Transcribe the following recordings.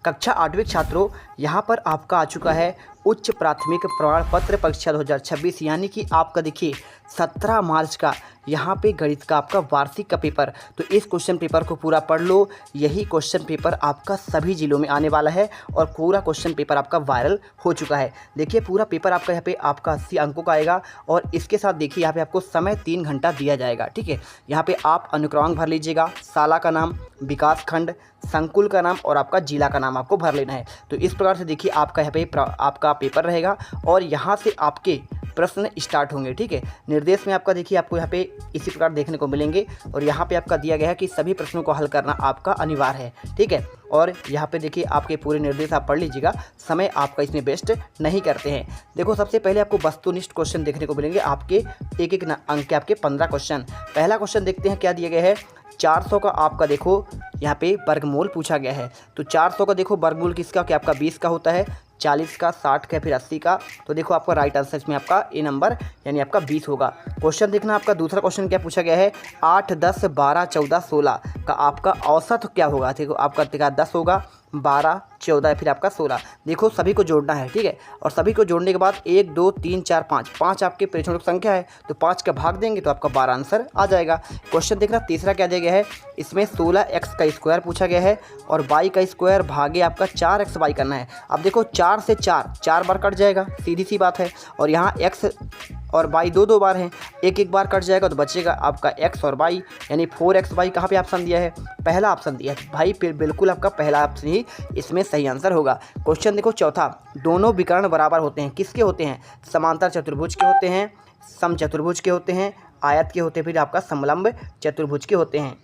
कक्षा 8वीं छात्रों, यहाँ पर आपका आ चुका है उच्च प्राथमिक प्रमाण पत्र परीक्षा 2026, यानी कि आपका देखिए 17 मार्च का यहाँ पे गणित का आपका वार्षिक का पेपर। तो इस क्वेश्चन पेपर को पूरा पढ़ लो। यही क्वेश्चन पेपर आपका सभी जिलों में आने वाला है और पूरा क्वेश्चन पेपर आपका वायरल हो चुका है। देखिए पूरा पेपर आपका यहाँ पे आपका 80 अंकों का आएगा और इसके साथ देखिए यहाँ पे आपको समय 3 घंटा दिया जाएगा। ठीक है, यहाँ पे आप अनुक्रमांक भर लीजिएगा, शाला का नाम, विकास खंड, संकुल का नाम और आपका जिला का नाम आपको भर लेना है। तो इस प्रकार से देखिए आपका यहाँ पे आपका पेपर रहेगा और यहाँ से आपके प्रश्न स्टार्ट होंगे। ठीक है, निर्देश में आपका देखिए आपको यहाँ पे इसी प्रकार देखने को मिलेंगे और यहाँ पे आपका दिया गया है कि सभी प्रश्नों को हल करना आपका अनिवार्य है। ठीक है, और यहाँ पे देखिए आपके पूरे निर्देश आप पढ़ लीजिएगा, समय आपका इसमें वेस्ट नहीं करते हैं। देखो सबसे पहले आपको वस्तुनिष्ठ क्वेश्चन देखने को मिलेंगे, आपके एक अंक के आपके 15 क्वेश्चन। पहला क्वेश्चन देखते हैं क्या दिया गया है। 400 का आपका देखो यहाँ पे वर्गमूल पूछा गया है। तो 400 का देखो वर्गमूल किसका, क्या आपका 20 का होता है, 40 का, 60 का, फिर 80 का। तो देखो आपका राइट आंसर इसमें आपका ए नंबर यानी आपका 20 होगा। क्वेश्चन देखना आपका दूसरा क्वेश्चन क्या पूछा गया है। 8, 10, 12, 14, 16 का आपका औसत क्या होगा। देखो आपका 10 होगा, 12, 14 फिर आपका 16। देखो सभी को जोड़ना है। ठीक है, और सभी को जोड़ने के बाद 1, 2, 3, 4, 5 आपके प्रेक्षणों की संख्या है तो 5 का भाग देंगे तो आपका 12 आंसर आ जाएगा। क्वेश्चन देखना तीसरा क्या दिया गया है। इसमें 16x का स्क्वायर पूछा गया है और y का स्क्वायर भागे आपका 4xy करना है। अब देखो 4 से 4 बार कट जाएगा, सीधी सी बात है, और यहाँ x और y दो बार हैं, एक बार कट जाएगा तो बचेगा आपका x और y, यानी 4xy। कहाँ पे ऑप्शन दिया है, पहला ऑप्शन दिया है भाई, फिर बिल्कुल आपका पहला ऑप्शन ही इसमें सही आंसर होगा। क्वेश्चन देखो चौथा, दोनों विकर्ण बराबर होते हैं, किसके होते हैं, समांतर चतुर्भुज के होते हैं, समचतुर्भुज के होते हैं, आयत के होते हैं, फिर आपका समलंब चतुर्भुज के होते हैं।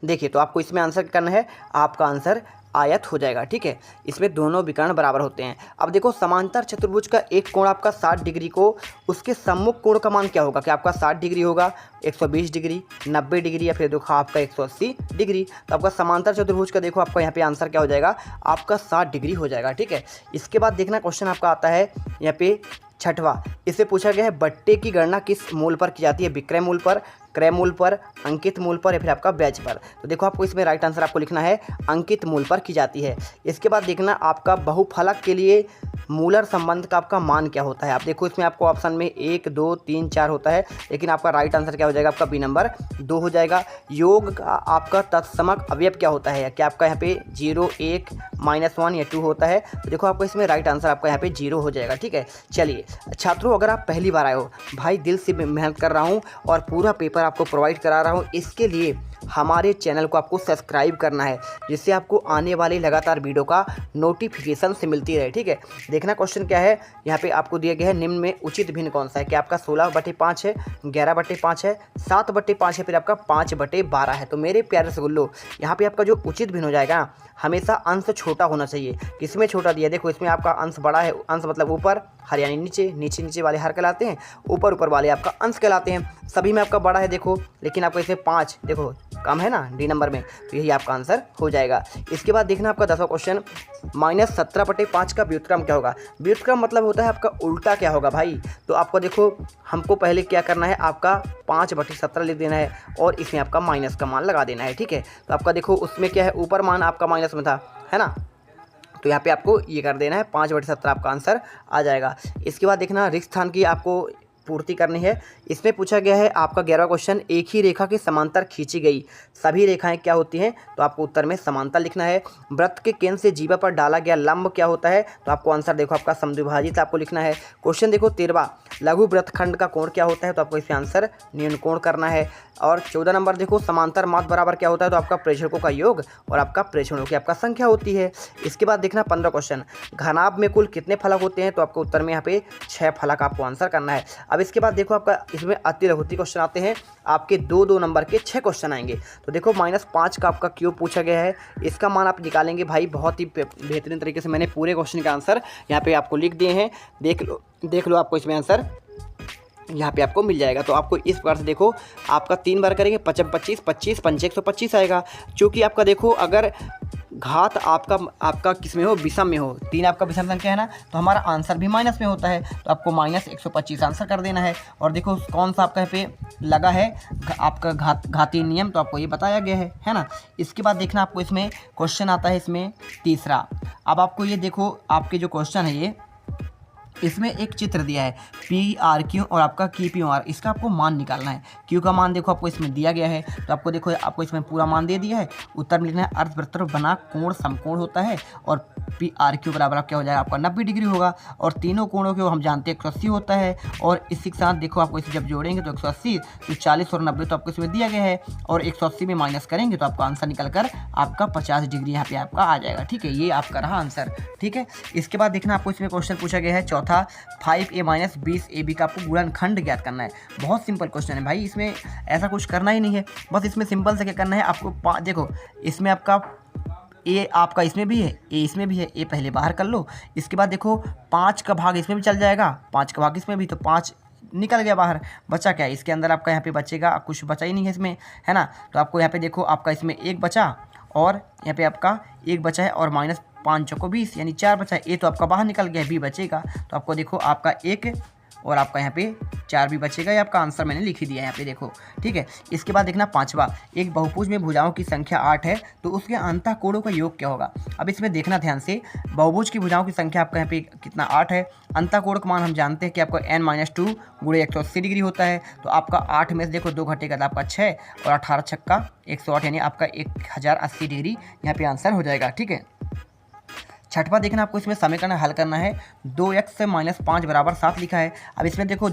देखिए तो आपको इसमें आंसर करना है, आपका आंसर आयत हो जाएगा। ठीक है, इसमें दोनों विकर्ण बराबर होते हैं। अब देखो समांतर चतुर्भुज का एक कोण आपका 60 डिग्री को उसके सम्मुख कोण का मान क्या होगा, क्या आपका 60 डिग्री होगा, 120 डिग्री, 90 डिग्री या फिर देखो आपका 180 डिग्री। तो आपका समांतर चतुर्भुज का देखो आपका यहाँ पे आंसर क्या हो जाएगा, आपका 60 डिग्री हो जाएगा। ठीक है, इसके बाद देखना क्वेश्चन आपका आता है यहाँ पे छठवां, इससे पूछा गया है बट्टे की गणना किस मूल पर की जाती है, विक्रय मूल पर, क्रय मूल पर, अंकित मूल पर या फिर आपका ब्याज पर। तो देखो आपको इसमें राइट आंसर आपको लिखना है अंकित मूल पर की जाती है। इसके बाद देखना आपका बहुफलक के लिए मूलर संबंध का आपका मान क्या होता है। आप देखो इसमें आपको ऑप्शन में 1, 2, 3, 4 होता है, लेकिन आपका राइट आंसर क्या हो जाएगा, आपका बी नंबर 2 हो जाएगा। योग का आपका तत्समक अवयव क्या होता है, क्या आपका यहाँ पे 0, 1, -1 या 2 होता है। तो देखो आपको इसमें राइट आंसर आपका यहाँ पे 0 हो जाएगा। ठीक है, चलिए छात्रों अगर आप पहली बार आए हो, भाई दिल से मेहनत कर रहा हूँ और पूरा पेपर आपको प्रोवाइड करा रहा हूँ, इसके लिए हमारे चैनल को आपको सब्सक्राइब करना है जिससे आपको आने वाली लगातार वीडियो का नोटिफिकेशन से मिलती रहे। ठीक है, देखना क्वेश्चन क्या है, यहाँ पे आपको दिया गया है निम्न में उचित भिन्न कौन सा है, क्या आपका 16/5 है, 11/5 है, 7/5 है, फिर आपका 5/12 है। तो मेरे प्यारे रसगुल्लो, यहाँ पे आपका जो उचित भिन्न हो जाएगा हमेशा अंश छोटा होना चाहिए। किसमें छोटा दिया, देखो इसमें आपका अंश बड़ा है, अंश मतलब ऊपर, हर यानी नीचे, नीचे वाले हर कहलाते हैं, ऊपर वाले आपका अंश कहलाते हैं। सभी में आपका बड़ा है देखो, लेकिन आपको इसमें 5 देखो कम है ना डी नंबर में, तो यही आपका आंसर हो जाएगा। इसके बाद देखना आपका 10वां क्वेश्चन, -17/5 का व्युत्क्रम क्या होगा। व्युत्क्रम मतलब होता है आपका उल्टा क्या होगा भाई। तो आपको देखो हमको पहले क्या करना है, आपका 5/17 लिख देना है और इसमें आपका माइनस का मान लगा देना है। ठीक है, तो आपका देखो उसमें क्या है, ऊपर मान आपका माइनस में था, है ना, तो यहाँ पे आपको ये कर देना है, 5/17 आपका आंसर आ जाएगा। इसके बाद देखना रिक्त स्थान की आपको पूर्ति करनी है। इसमें पूछा गया है आपका 11वां क्वेश्चन, एक ही रेखा के समांतर खींची गई सभी रेखाएं क्या होती हैं। तो आपको उत्तर में समांतर लिखना है। वृत्त के केंद्र से जीवा पर डाला गया लंब क्या होता है। तो आपको आंसर देखो आपका समद्विभाजित आपको लिखना है। क्वेश्चन देखो 13वां, लघु वृत्तखंड का कोण क्या होता है। तो आपको इसमें आंसर न्यून कोण करना है। और 14 नंबर देखो समांतर माध्य बराबर क्या होता है। तो आपका प्रेक्षकों का योग और आपका प्रेक्षणों की आपका संख्या होती है। इसके बाद देखना 15 क्वेश्चन, घनाभ में कुल कितने फलक होते हैं। तो आपको उत्तर में यहाँ पे 6 फलक आपको आंसर करना है। अब इसके बाद देखो आपका इसमें अति लघुति क्वेश्चन आते हैं, आपके 2 नंबर के 6 क्वेश्चन आएंगे। तो देखो -5 का आपका क्यूब पूछा गया है, इसका मान आप निकालेंगे भाई। बहुत ही बेहतरीन तरीके से मैंने पूरे क्वेश्चन का आंसर यहाँ पे आपको लिख दिए हैं, देख लो आपको इसमें आंसर यहाँ पे आपको मिल जाएगा। तो आपको इस प्रकार से देखो आपका 3 बार करेंगे 25 25 125 आएगा। चूँकि आपका देखो अगर घात आपका आपका किस में हो, विषम में हो, 3 आपका विषम संख्या है ना, तो हमारा आंसर भी माइनस में होता है, तो आपको -125 आंसर कर देना है। और देखो कौन सा आपका यहाँ पे लगा है आपका घातीय नियम, तो आपको ये बताया गया है ना। इसके बाद देखना आपको इसमें क्वेश्चन आता है इसमें तीसरा। अब आपको ये देखो आपके जो क्वेश्चन है ये, इसमें एक चित्र दिया है PRQ और आपका QPR, इसका आपको मान निकालना है। Q का मान देखो आपको इसमें दिया गया है, तो आपको देखो आपको इसमें पूरा मान दे दिया है। उत्तर में लिखना है अर्धवृत्त बना कोण समकोण होता है, और PRQ बराबर क्या हो जाएगा आपका 90 डिग्री होगा, और तीनों कोणों के हम जानते हैं 180 होता है। और इसी के साथ देखो आपको इसे जब जोड़ेंगे तो 180, तो 40 और 90 तो आपको इसमें दिया गया है, और 180 में माइनस करेंगे तो आपका आंसर निकल कर आपका 50 डिग्री यहाँ पे आपका आ जाएगा। ठीक है, ये आपका रहा आंसर। ठीक है, इसके बाद देखना आपको इसमें क्वेश्चन पूछा गया है चौथा, 5A - 20AB का आपको गुणनखंड ज्ञात करना है। बहुत सिंपल क्वेश्चन है भाई, इसमें ऐसा कुछ करना ही नहीं है, बस इसमें सिंपल से क्या करना है आपको, देखो इसमें आपका ए आपका इसमें भी है, ए इसमें भी है, ए पहले बाहर कर लो। इसके बाद देखो 5 का भाग इसमें भी चल जाएगा, 5 का भाग इसमें भी, तो 5 निकल गया बाहर, बचा क्या इसके अंदर आपका यहाँ पे बचेगा, कुछ बचा ही नहीं है इसमें, है ना। तो आपको यहाँ पे देखो आपका इसमें 1 बचा, और यहाँ पे आपका 1 बचा है, और -5 चौको 20 यानी 4 बचा है। ए तो आपका बाहर निकल गया, बी बचेगा, तो आपको देखो आपका 1 और आपका यहाँ पे 4 भी बचेगा। ये आपका आंसर मैंने लिख ही दिया है यहाँ पे देखो। ठीक है, इसके बाद देखना पांचवा, एक बहुभुज में भुजाओं की संख्या 8 है, तो उसके अंतःकोणों का योग क्या होगा। अब इसमें देखना ध्यान से, बहुभुज की भुजाओं की संख्या आपका यहाँ पे कितना 8 है, अंतःकोण का मान हम जानते हैं कि आपका n-2 गुणे 180 डिग्री होता है, तो आपका 8 में से देखो 2 घटेगा तो आपका 6, और 18 छक्का 108 यानी आपका 1080 डिग्री यहाँ पे आंसर हो जाएगा। ठीक है, छठवां देखना आपको इसमें समीकरण हल करना है, 2x से -5 बराबर 7 लिखा है। अब इसमें देखो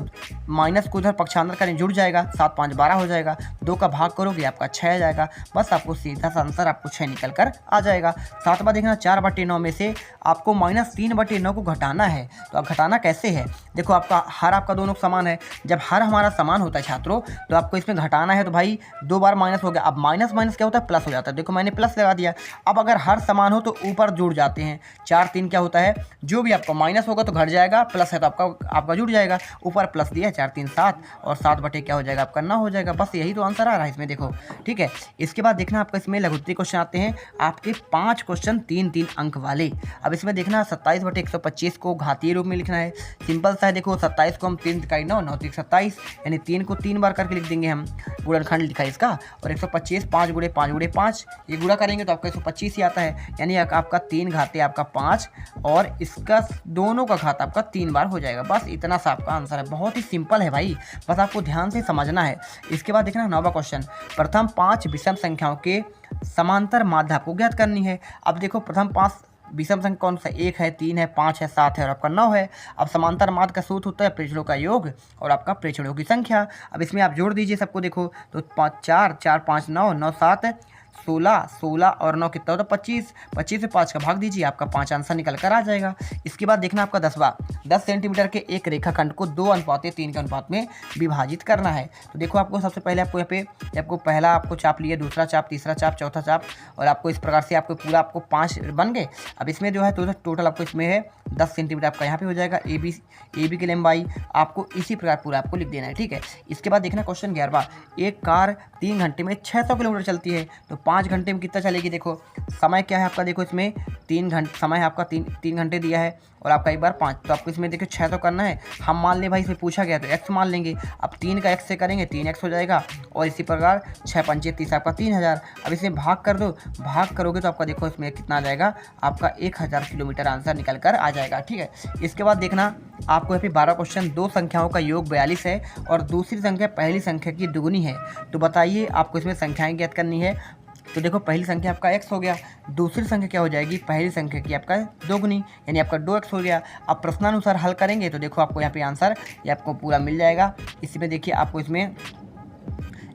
माइनस को उधर पक्षांतर करें जुड़ जाएगा, 7 5 12 हो जाएगा, 2 का भाग करोगे आपका 6 आ जाएगा, बस आपको सीधा सा आंसर आपको 6 निकल कर आ जाएगा। सातवां देखना 4/9 में से आपको -3/9 को घटाना है, तो अब घटाना कैसे है, देखो आपका हर आपका दोनों समान है, जब हर हमारा समान होता है छात्रों तो आपको इसमें घटाना है, तो भाई 2 बार माइनस हो गया, अब माइनस माइनस क्या होता है प्लस हो जाता है, देखो मैंने प्लस लगा दिया। अब अगर हर समान हो तो ऊपर जुड़ जाते हैं, 4 3 क्या होता है, जो भी आपका माइनस होगा तो घट जाएगा, प्लस है तो आपका जुड़ जाएगा, ऊपर प्लस दिया है 4 3 7, और 7 बटे क्या हो जाएगा आपका 9 हो जाएगा, बस यही तो आंसर आ रहा है इसमें देखो। ठीक है, इसके बाद देखना आपका इसमें लघुत्तरी क्वेश्चन आते हैं आपके 5 क्वेश्चन 3 अंक वाले। अब इसमें देखना 27/125 को घातीय रूप में लिखना है, सिंपल सा है, देखो 27 को हम 3 इकाई 9 9 3 27 यानी 3 को 3 बार करके लिख देंगे हम, गुणनखंड लिखा है इसका, और 125 5 गुणे 5 गुणे 5 ये गुणा करेंगे तो आपका 125 ही आता है, यानी आपका 3 घाते आपका 5 और इसका दोनों का घात आपका 3 बार हो जाएगा, बस इतना सा आपका आंसर है, बहुत ही सिंपल है भाई, बस आपको ध्यान से समझना है। इसके बाद देखना 9वां क्वेश्चन, प्रथम 5 विषम संख्याओं के समांतर माध्य आपको ज्ञात करनी है। अब देखो प्रथम 5 विषम संख्या कौन सा, 1 है 3 है 5 है 7 है और आपका 9 है। अब समांतर माध्य का सूत्र होता है प्रेक्षणों का योग और आपका प्रेक्षणों की संख्या। अब इसमें आप जोड़ दीजिए सबको, देखो तो 5 4 4 5 9 9 7 16 16 और 9 कितना होता है 25, 25 से 5 का भाग दीजिए, आपका 5 आंसर निकल कर आ जाएगा। इसके बाद देखना आपका 10वां, 10 सेंटीमीटर के एक रेखाखंड को 2:3 के अनुपात में विभाजित करना है। तो देखो आपको सबसे पहले आपको यहाँ पे आपको पहला आपको चाप लिया, दूसरा चाप, तीसरा चाप, चौथा चाप, और आपको इस प्रकार से आपको पूरा आपको 5 बन गए। अब इसमें जो है टोटल आपको इसमें है 10 सेंटीमीटर आपका यहाँ पे हो जाएगा। ए बी की लंबाई आपको इसी प्रकार पूरा आपको लिख देना है। ठीक है, इसके बाद देखना क्वेश्चन 11वां, एक कार 3 घंटे में 600 किलोमीटर चलती है, तो 5 घंटे में कितना चलेगी। देखो समय क्या है आपका, देखो इसमें 3 घंटे समय है आपका, 3 घंटे दिया है और आपका एक बार 5, तो आपको इसमें देखो 600 करना है। हम मान लें भाई इसमें पूछा गया तो x मान लेंगे, अब 3 का x से करेंगे 3x हो जाएगा, और इसी प्रकार 6 पंचे 30 आपका 3000। अब इसमें भाग कर दो, भाग करोगे तो आपका देखो इसमें कितना आ जाएगा, आपका 1000 किलोमीटर आंसर निकल कर आ जाएगा। ठीक है, इसके बाद देखना आपको यहाँ पे 12 क्वेश्चन, दो संख्याओं का योग 42 है और दूसरी संख्या पहली संख्या की दुगुनी है, तो बताइए आपको इसमें संख्याएं ज्ञात करनी है। तो देखो पहली संख्या आपका x हो गया, दूसरी संख्या क्या हो जाएगी, पहली संख्या की आपका दोगुनी यानी आपका 2x हो गया। अब प्रश्नानुसार हल करेंगे तो देखो आपको यहाँ पे आंसर ये आपको पूरा मिल जाएगा। इसमें देखिए आपको इसमें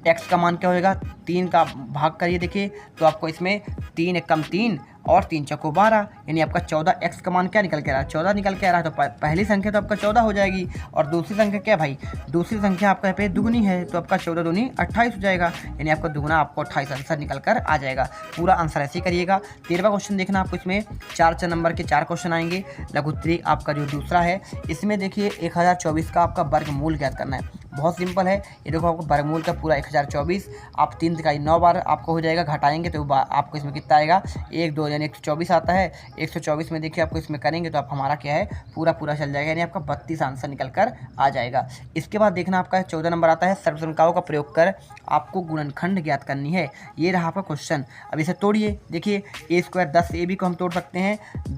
x का मान क्या होगा, 3 का भाग करिए देखिए, तो आपको इसमें 3 एकम 3 और 3 चौको 12 यानी आपका 14x का मान क्या निकल के आ रहा है, 14 निकल के आ रहा है। तो पहली संख्या तो आपका 14 हो जाएगी, और दूसरी संख्या क्या भाई, दूसरी संख्या आपका यहाँ पे दुगुनी है, तो आपका 14 दूनी 28 हो जाएगा, यानी आपका दुगुना आपको 28 आंसर निकल कर आ जाएगा। पूरा आंसर ऐसे ही करिएगा। 13वां क्वेश्चन देखना आपको, इसमें 4 नंबर के 4 क्वेश्चन आएंगे। लघुत्तरी आपका जो दूसरा है, इसमें देखिए 1024 का आपका वर्गमूल ज्ञात करना है। बहुत सिंपल है। ये देखो आपको वर्गमूल का पूरा 1024, आप 3 तिहाई 9 बार आपको हो जाएगा, घटाएंगे तो आपको इसमें कितना आएगा 1 2 यानी 124 आता है। 124 में देखिए आपको इसमें करेंगे तो आप हमारा क्या है पूरा चल जाएगा, यानी आपका 32 आंसर निकल कर आ जाएगा। इसके बाद देखना आपका 14 नंबर आता है, सर्वसंख्याओं का प्रयोग कर आपको गुणनखंड ज्ञात करनी है। ये रहा आपका क्वेश्चन। अब इसे तोड़िए, देखिए a स्क्वायर 10ab को हम तोड़ सकते हैं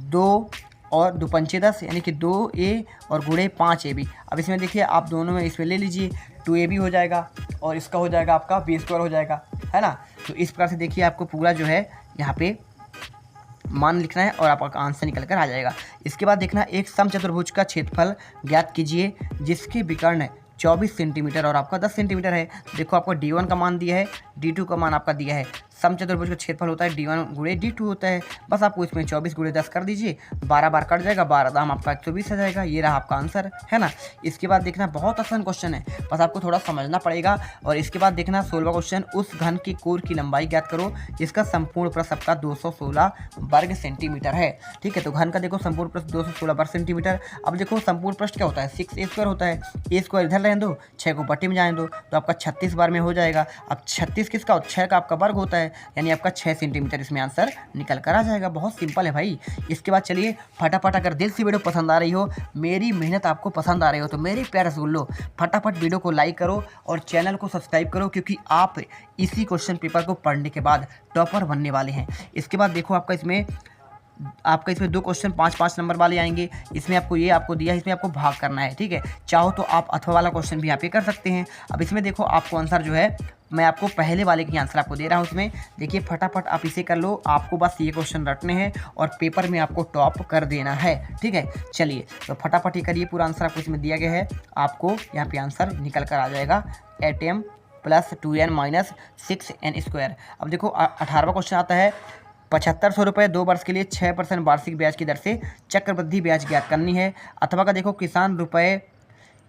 2 और 2 पंचे 10 यानी कि 2a और गुणे 5ab। अब इसमें देखिए आप दोनों में इसमें ले लीजिए 2ab हो जाएगा और इसका हो जाएगा आपका b स्क्वायर हो जाएगा, है ना। तो इस प्रकार से देखिए आपको पूरा जो है यहाँ पे मान लिखना है और आपका आंसर निकल कर आ जाएगा। इसके बाद देखना एक समचतुर्भुज का क्षेत्रफल ज्ञात कीजिए जिसके विकर्ण 24 सेंटीमीटर और आपका 10 सेंटीमीटर है। देखो आपको D1 का मान दिया है, D2 का मान आपका दिया है। समचतुर्भुज का क्षेत्रफल होता है D1 गुणे D2 होता है। बस आपको इसमें 24 गुणे 10 कर दीजिए, 12 बार कट जाएगा, 12 दाम आपका 120 आ जाएगा। ये रहा आपका आंसर, है ना। इसके बाद देखना बहुत आसान क्वेश्चन है, बस आपको थोड़ा समझना पड़ेगा। और इसके बाद देखना 16वां क्वेश्चन, उस घन की कोर की लंबाई ज्ञात करो जिसका संपूर्ण पृष्ठ आपका 216 वर्ग सेंटीमीटर है। ठीक है, तो घन का देखो संपूर्ण पृष्ठ 216 वर्ग सेंटीमीटर। अब देखो संपूर्ण पृष्ठ क्या होता है 6a स्क्वायर होता है, a स्क्वायर इधर रहने दो, 6 को पट्टी में जाने दो, तो आपका 36 बार में हो जाएगा। अब 36 किसका 6 का आपका वर्ग होता है, यानी आपका 6 सेंटीमीटर इसमें आंसर निकल कर आ जाएगा। बहुत सिंपल है भाई। इसके बाद चलिए फटाफट, अगर दिल से वीडियो पसंद आ रही हो, मेरी मेहनत आपको पसंद आ रही हो, तो मेरे प्यारे सुन लो, फटाफट वीडियो को लाइक करो और चैनल को सब्सक्राइब करो, क्योंकि आप इसी क्वेश्चन पेपर को पढ़ने के बाद टॉपर बनने वाले हैं। इसके बाद देखो आपका इसमें 2 क्वेश्चन 5-5 नंबर वाले आएंगे। इसमें आपको ये आपको दिया है, इसमें आपको भाग करना है। ठीक है, चाहो तो आप अथवा वाला क्वेश्चन भी यहाँ पे कर सकते हैं। अब इसमें देखो आपको आंसर जो है मैं आपको पहले वाले की आंसर आपको दे रहा हूँ। इसमें देखिए फटाफट आप इसे कर लो, आपको बस ये क्वेश्चन रटने हैं और पेपर में आपको टॉप कर देना है। ठीक है, चलिए तो फटाफट ये करिए, पूरा आंसर आपको इसमें दिया गया है, आपको यहाँ पे आंसर निकल कर आ जाएगा 8m + 2n - 6n स्क्वायर। अब देखो 18वां क्वेश्चन आता है, 7500 रुपये 2 वर्ष के लिए 6% वार्षिक ब्याज की दर से चक्रवृद्धि ब्याज ज्ञात करनी है। अथवा का देखो किसान रुपये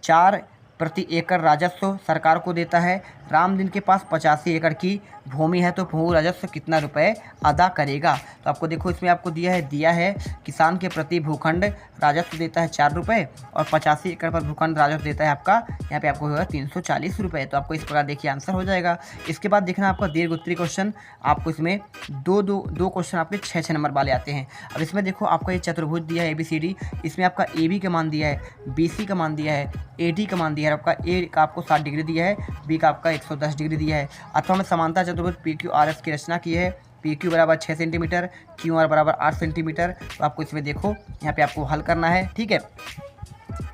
4 प्रति एकड़ राजस्व सरकार को देता है। रामदिन के पास 85 एकड़ की भूमि है, तो भू राजस्व कितना रुपए अदा करेगा। तो आपको देखो इसमें आपको दिया है किसान के प्रति भूखंड राजस्व देता है 4 रुपये और 85 एकड़ पर भूखंड राजस्व देता है आपका यहाँ पे आपको होगा 340 रुपये। तो आपको इस प्रकार देखिए आंसर हो जाएगा। इसके बाद देखना आपका दीर्घ उत्तरी क्वेश्चन, आपको इसमें दो क्वेश्चन आपके 6 नंबर वाले आते हैं। अब इसमें देखो आपका ये चतुर्भुज दिया है ABCD, इसमें आपका AB का मान दिया है, BC का मान दिया है, AD का मान दिया है, आपका A का आपको 60 डिग्री दिया है, B का आपका 110 डिग्री दिया है। अथवा में समानता चतुर्भुज PQRS की रचना की है। PQ बराबर 6 सेंटीमीटर, QR बराबर 8 सेंटीमीटर। तो आपको इसमें देखो यहाँ पे आपको हल करना है। ठीक है,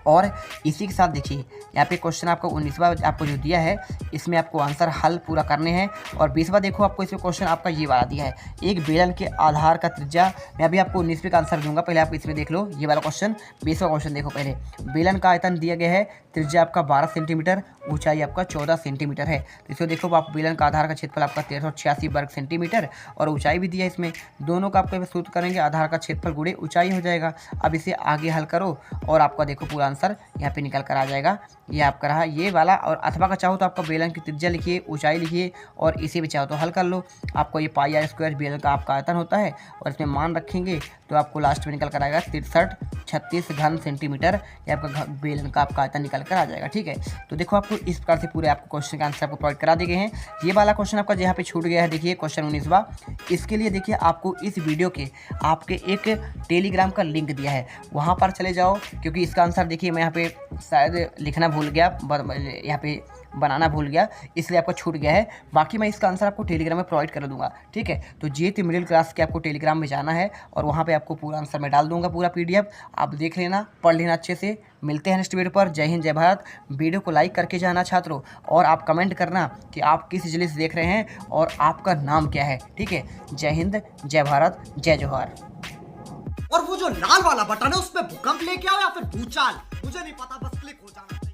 और इसी के साथ देखिए यहाँ पे क्वेश्चन आपको 19वां आपको जो दिया है, इसमें आपको आंसर हल पूरा करने हैं। और 20वां देखो आपको इसमें क्वेश्चन आपका ये वाला दिया है, एक बेलन के आधार का त्रिज्या, मैं अभी आपको 19वें का आंसर दूंगा, पहले आप इसमें देख लो ये वाला क्वेश्चन। 20वां क्वेश्चन देखो, पहले बेलन का आयतन दिया गया है, त्रिज्या आपका 12 सेंटीमीटर, ऊंचाई आपका 14 सेंटीमीटर है। तो इसको देखो आप बेलन का आधार का क्षेत्रफल आपका 1386 वर्ग सेंटीमीटर और ऊंचाई भी दिया है इसमें, दोनों का आपको सूत्र करेंगे, आधार का क्षेत्रफल गुणे ऊंचाई हो जाएगा। अब इसे आगे हल करो और आपका देखो पूरा आंसर यहाँ पे निकल कर आ जाएगा। ये आपका रहा ये वाला। और अथवा का चाहो तो आपका बेलन की त्रिज्या लिखिए, ऊंचाई लिखिए और इसे भी चाहो तो हल कर लो। आपको ये पाई स्क्वायर बेलन का आपका आयतन होता है और इसमें मान रखेंगे तो आपको लास्ट में निकल कर आएगा 6336 घन सेंटीमीटर। ये आपका बेलन का आपका आयतन निकल कर आ जाएगा। ठीक है, तो देखो आपको इस प्रकार से पूरे आपको क्वेश्चन का आंसर आपको प्रोवाइड करा दिए गए हैं। ये वाला क्वेश्चन आपका जहाँ पे छूट गया है, देखिए क्वेश्चन 19वां, इसके लिए देखिए आपको इस वीडियो के आपके एक टेलीग्राम का लिंक दिया है, वहाँ पर चले जाओ, क्योंकि इसका आंसर देखिए मैं यहाँ पे शायद लिखना भूल गया, यहाँ पे बनाना भूल गया, इसलिए आपको छूट गया है। बाकी मैं इसका आंसर आपको टेलीग्राम में प्रोवाइड कर दूंगा। ठीक है, तो GT मिडिल क्लास के आपको टेलीग्राम में जाना है और वहाँ पे आपको पूरा आंसर मैं डाल दूंगा, पूरा PDF आप देख लेना, पढ़ लेना अच्छे से। मिलते हैं नेक्स्ट वीडियो पर। जय हिंद, जय भारत। वीडियो को लाइक करके जाना छात्रों, और आप कमेंट करना कि आप किस जिले से देख रहे हैं और आपका नाम क्या है। ठीक है, जय हिंद, जय भारत, जय जोहार। और वो जो लाल वाला बटन है उस पर भूकंप लेके आओ या फिर भूचाल, मुझे नहीं पता, बस क्लिक हो जाना।